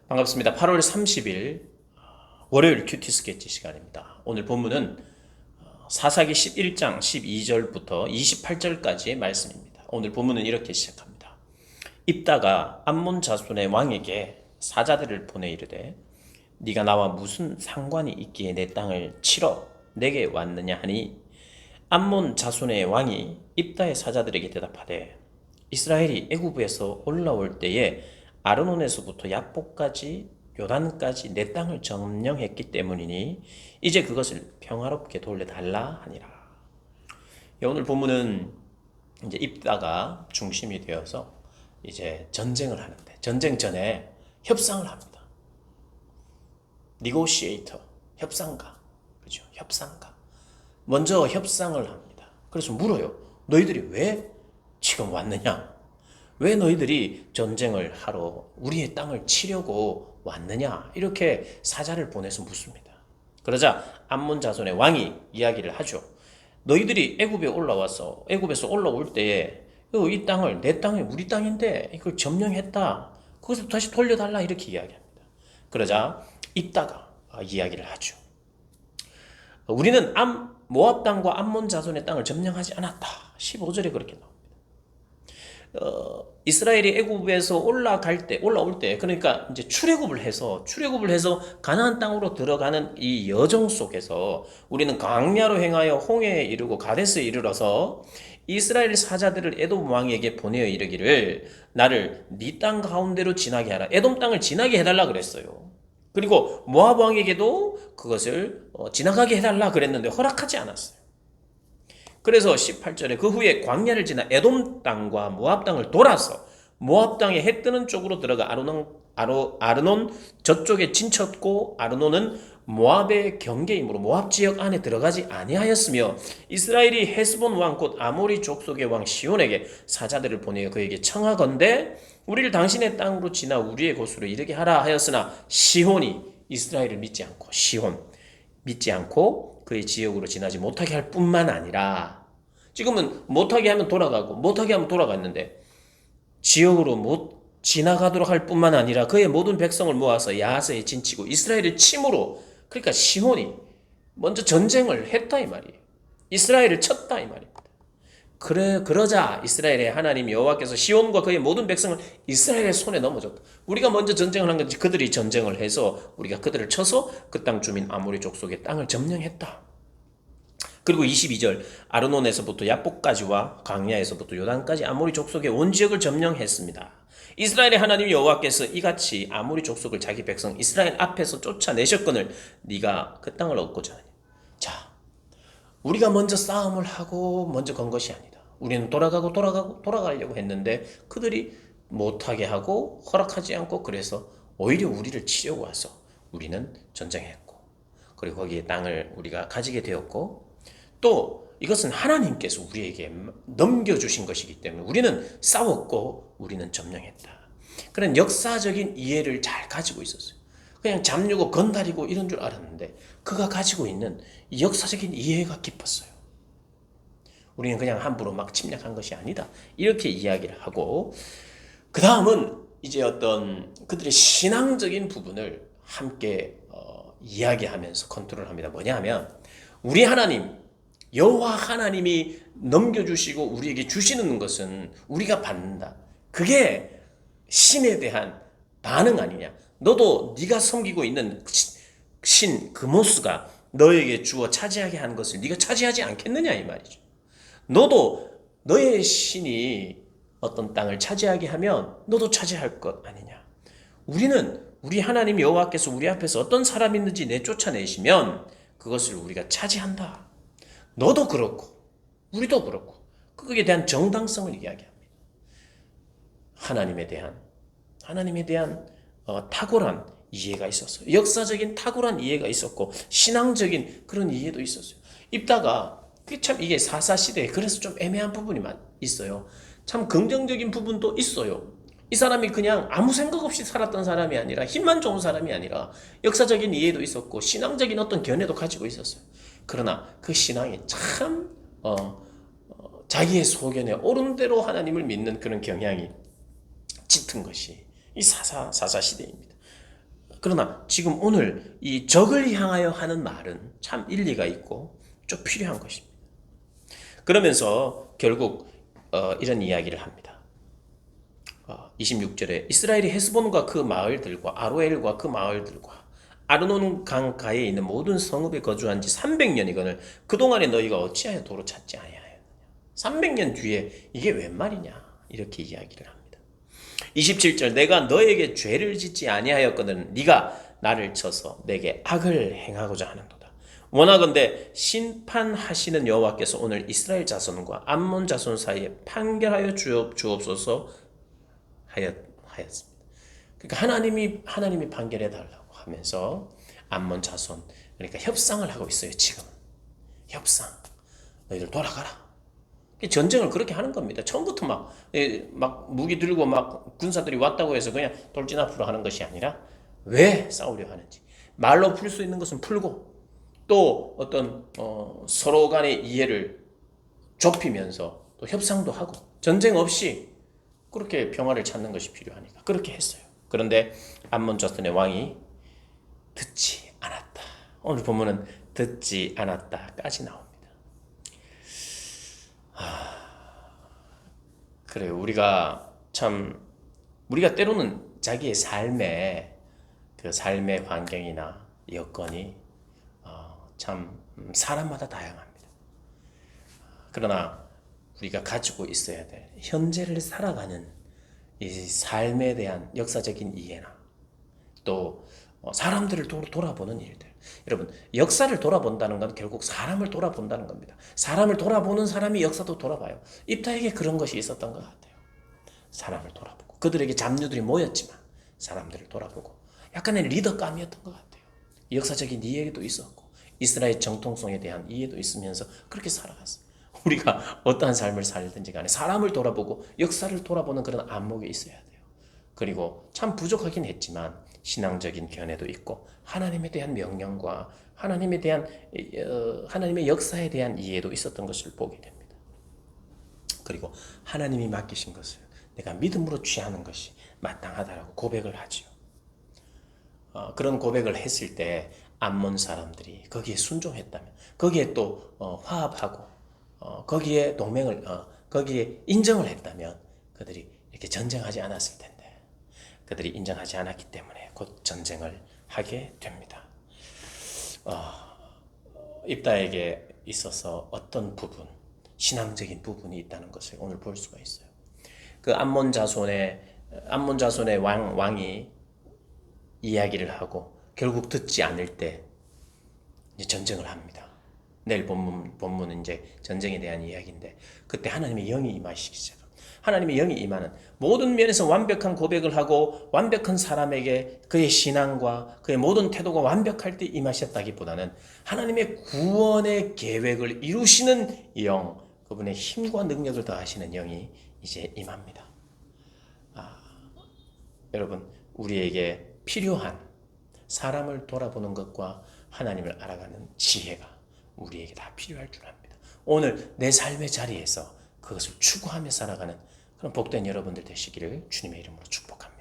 반갑습니다. 8월 30일 월요일 큐티 스케치 시간입니다. 오늘 본문은 사사기 11장 12절부터 28절까지의 말씀입니다. 오늘 본문은 이렇게 시작합니다. 입다가 암몬 자손의 왕에게 사자들을 보내 이르되 네가 나와 무슨 상관이 있기에 내 땅을 치러 내게 왔느냐 하니 암몬 자손의 왕이 입다의 사자들에게 대답하되 이스라엘이 애굽에서 올라올 때에 아르논에서부터 야복까지 요단까지 내 땅을 점령했기 때문이니 이제 그것을 평화롭게 돌려달라 하니라. 오늘 본문은 이제 입다가 중심이 되어서 이제 전쟁을 하는데 전쟁 전에 협상을 합니다. 니고시에이터, 협상가, 그죠? 협상가. 먼저 협상을 합니다. 그래서 물어요. 너희들이 왜 지금 왔느냐? 왜 너희들이 전쟁을 하러 우리의 땅을 치려고 왔느냐? 이렇게 사자를 보내서 묻습니다. 그러자 암몬 자손의 왕이 이야기를 하죠. 너희들이 애굽에서 올라올 때에 이 땅을 내 땅이 우리 땅인데 이걸 점령했다. 그것을 다시 돌려달라 이렇게 이야기합니다. 그러자 입다가 이야기를 하죠. 우리는 모압 땅과 암몬 자손의 땅을 점령하지 않았다. 15절에 그렇게 나옵니다. 이스라엘이 애굽에서 올라올 때, 그러니까 이제 출애굽을 해서 가나안 땅으로 들어가는 이 여정 속에서 우리는 광야로 행하여 홍해에 이르고 가데스에 이르러서 이스라엘 사자들을 에돔 왕에게 보내어 이르기를 나를 네 땅 가운데로 지나게 하라. 에돔 땅을 지나게 해달라 그랬어요. 그리고 모압 왕에게도 그것을 지나가게 해달라 그랬는데 허락하지 않았어요. 그래서 18절에 그 후에 광야를 지나 에돔 땅과 모압 땅을 돌아서 모압 땅의 해 뜨는 쪽으로 들어가 아르논 저쪽에 진쳤고 아르논은 모압의 경계이므로 모압 지역 안에 들어가지 아니하였으며 이스라엘이 헤스본 왕 곧 아모리 족속의 왕 시온에게 사자들을 보내어 그에게 청하건대 우리를 당신의 땅으로 지나 우리의 곳으로 이르게 하라 하였으나 시온이 이스라엘을 믿지 않고 그의 지역으로 지나지 못하게 할 뿐만 아니라 지금은 못하게 하면 돌아갔는데 지역으로 못 지나가도록 할 뿐만 아니라 그의 모든 백성을 모아서 야하스에 진치고 이스라엘을 침으로, 그러니까 시온이 먼저 전쟁을 했다 이 말이에요. 이스라엘을 쳤다 이 말입니다. 그러자 이스라엘의 하나님 여호와께서 시온과 그의 모든 백성을 이스라엘의 손에 넘어줬다. 우리가 먼저 전쟁을 한 건지 그들이 전쟁을 해서 우리가 그들을 쳐서 그 땅 주민 아모리 족속의 땅을 점령했다. 그리고 22절 아르논에서부터 야복까지와 광야에서부터 요단까지 아모리 족속의 온 지역을 점령했습니다. 이스라엘의 하나님 여호와께서 이같이 아모리 족속을 자기 백성 이스라엘 앞에서 쫓아내셨거늘 네가 그 땅을 얻고자 하니. 자, 우리가 먼저 싸움을 하고 먼저 건 것이 아니다. 우리는 돌아가려고 했는데 그들이 못하게 하고 허락하지 않고 그래서 오히려 우리를 치려고 와서 우리는 전쟁했고 그리고 거기에 땅을 우리가 가지게 되었고 또 이것은 하나님께서 우리에게 넘겨주신 것이기 때문에 우리는 싸웠고 우리는 점령했다. 그런 역사적인 이해를 잘 가지고 있었어요. 그냥 잡누고 건달이고 이런 줄 알았는데 그가 가지고 있는 역사적인 이해가 깊었어요. 우리는 그냥 함부로 막 침략한 것이 아니다. 이렇게 이야기를 하고 그 다음은 이제 어떤 그들의 신앙적인 부분을 함께 이야기하면서 컨트롤합니다. 뭐냐 하면 우리 하나님 여호와 하나님이 넘겨주시고 우리에게 주시는 것은 우리가 받는다. 그게 신에 대한 반응 아니냐. 너도 네가 섬기고 있는 신 그모스가 너에게 주어 차지하게 하는 것을 네가 차지하지 않겠느냐 이 말이죠. 너도 너의 신이 어떤 땅을 차지하게 하면 너도 차지할 것 아니냐. 우리 하나님 여호와께서 우리 앞에서 어떤 사람이 있는지 내쫓아내시면 그것을 우리가 차지한다. 너도 그렇고 우리도 그렇고 거기에 대한 정당성을 이야기합니다. 하나님에 대한 탁월한 이해가 있었어요. 역사적인 탁월한 이해가 있었고 신앙적인 그런 이해도 있었어요. 입다가 참 이게 사사시대에 그래서 좀 애매한 부분이 있어요. 참 긍정적인 부분도 있어요. 이 사람이 그냥 아무 생각 없이 살았던 사람이 아니라 힘만 좋은 사람이 아니라 역사적인 이해도 있었고 신앙적인 어떤 견해도 가지고 있었어요. 그러나 그 신앙이 참 자기의 소견에 옳은 대로 하나님을 믿는 그런 경향이 짙은 것이 이 사사시대입니다. 그러나 지금 오늘 이 적을 향하여 하는 말은 참 일리가 있고 좀 필요한 것입니다. 그러면서 결국 이런 이야기를 합니다. 26절에 이스라엘이 헤스본과 그 마을들과 아로엘과 그 마을들과 아르논 강가에 있는 모든 성읍에 거주한 지 300년이거늘 그동안에 너희가 어찌하여 도로 찾지 아니하였느냐. 300년 뒤에 이게 웬 말이냐 이렇게 이야기를 합니다. 27절 내가 너에게 죄를 짓지 아니하였거든 네가 나를 쳐서 내게 악을 행하고자 하는도다. 원하건대 심판하시는 여호와께서 오늘 이스라엘 자손과 암몬 자손 사이에 판결하여 주옵소서 하였습니다. 그러니까 하나님이 판결해 달라고 하면서 암몬 자손 그러니까 협상을 하고 있어요. 지금 협상. 너희들 돌아가라. 전쟁을 그렇게 하는 겁니다. 처음부터 막 무기 들고 막 군사들이 왔다고 해서 그냥 돌진 앞으로 하는 것이 아니라 왜 싸우려 하는지 말로 풀 수 있는 것은 풀고 또 어떤 서로 간의 이해를 좁히면서 또 협상도 하고 전쟁 없이 그렇게 평화를 찾는 것이 필요하니까 그렇게 했어요. 그런데 암몬 자손의 왕이 듣지 않았다. 오늘 본문은 듣지 않았다까지 나옵니다. 그래요. 우리가 때로는 자기의 삶의 환경이나 여건이 참 사람마다 다양합니다. 그러나 우리가 가지고 있어야 될 현재를 살아가는 이 삶에 대한 역사적인 이해나 또 사람들을 돌아보는 일들. 여러분, 역사를 돌아본다는 건 결국 사람을 돌아본다는 겁니다. 사람을 돌아보는 사람이 역사도 돌아봐요. 입다에게 그런 것이 있었던 것 같아요. 사람을 돌아보고 그들에게 잡류들이 모였지만 사람들을 돌아보고 약간의 리더감이었던 것 같아요. 역사적인 이해도 있었고 이스라엘 정통성에 대한 이해도 있으면서 그렇게 살아갔어요. 우리가 어떠한 삶을 살든지 간에 사람을 돌아보고 역사를 돌아보는 그런 안목이 있어야 돼요. 그리고 참 부족하긴 했지만 신앙적인 견해도 있고 하나님에 대한 명령과 하나님의 역사에 대한 이해도 있었던 것을 보게 됩니다. 그리고 하나님이 맡기신 것을 내가 믿음으로 취하는 것이 마땅하다라고 고백을 하지요. 그런 고백을 했을 때 암몬 사람들이 거기에 순종했다면 거기에 또 화합하고 거기에 거기에 인정을 했다면 그들이 이렇게 전쟁하지 않았을 텐데 그들이 인정하지 않았기 때문에 곧 전쟁을 하게 됩니다. 입다에게 있어서 어떤 부분, 신앙적인 부분이 있다는 것을 오늘 볼 수가 있어요. 그 암몬 자손의 왕이 이야기를 하고 결국 듣지 않을 때 이제 전쟁을 합니다. 내일 본문은 이제 전쟁에 대한 이야기인데 그때 하나님의 영이 임하시기 시작. 하나님의 영이 임하는 모든 면에서 완벽한 고백을 하고 완벽한 사람에게 그의 신앙과 그의 모든 태도가 완벽할 때 임하셨다기보다는 하나님의 구원의 계획을 이루시는 영, 그분의 힘과 능력을 더하시는 영이 이제 임합니다. 여러분, 우리에게 필요한 사람을 돌아보는 것과 하나님을 알아가는 지혜가 우리에게 다 필요할 줄 압니다. 오늘 내 삶의 자리에서 그것을 추구하며 살아가는 그런 복된 여러분들 되시기를 주님의 이름으로 축복합니다.